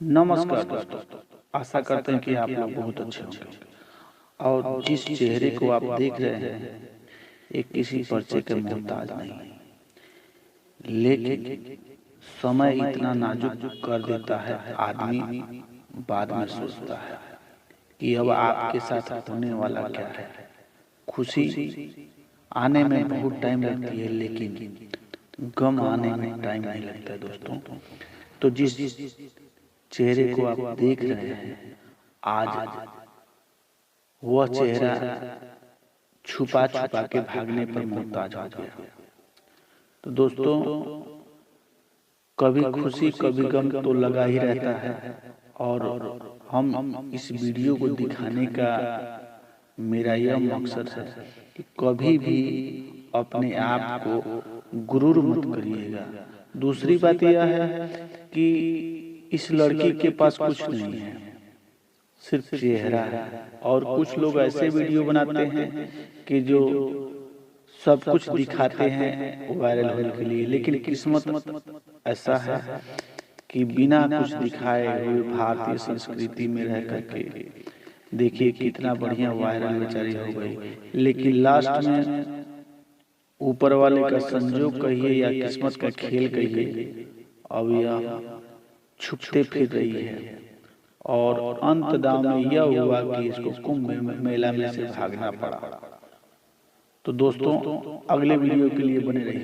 नमस्कार दोस्तों। आशा करते हैं कि आप लोग बहुत अच्छे होंगे और जिस चेहरे को आप देख रहे हैं ये किसी परिचय के मोहताज नहीं, लेकिन समय इतना नाजुक कर देता है, आदमी बाद में सोचता है कि अब आपके साथ होने वाला क्या है। खुशी आने में बहुत टाइम लगती है, लेकिन गम आने में टाइम नहीं लगता है दोस्तों। तो जिस चेहरे को आप देख रहे हैं, आज वह चेहरा छुपा छुपा के भागने पर मोहताज हो गया। तो दोस्तों, कभी खुशी कभी गम तो लगा ही रहता है, और हम इस वीडियो को दिखाने का मेरा यह मकसद है कि कभी भी अपने आप को गुरूर मत करिएगा। दूसरी बात यह है कि इस लड़की के पास कुछ नहीं है, सिर्फ चेहरा है। और कुछ लोग ऐसे वीडियो बनाते हैं कि जो सब कुछ दिखाते हैं वायरल होने के लिए, लेकिन किस्मत ऐसा है कि बिना कुछ दिखाए हुए भारतीय संस्कृति में रह करके देखिए कितना बढ़िया वायरल बेचारी हो गई। लेकिन लास्ट में ऊपर वाले का संजोग कहिए या किस्मत का खेल कहिए, अब यह छुपते फिर रही है और अंत दाव में यह हुआ कि इसको कुंभ मेला में से भागना पड़ा। तो दोस्तों, अगले वीडियो के लिए बने रहिए।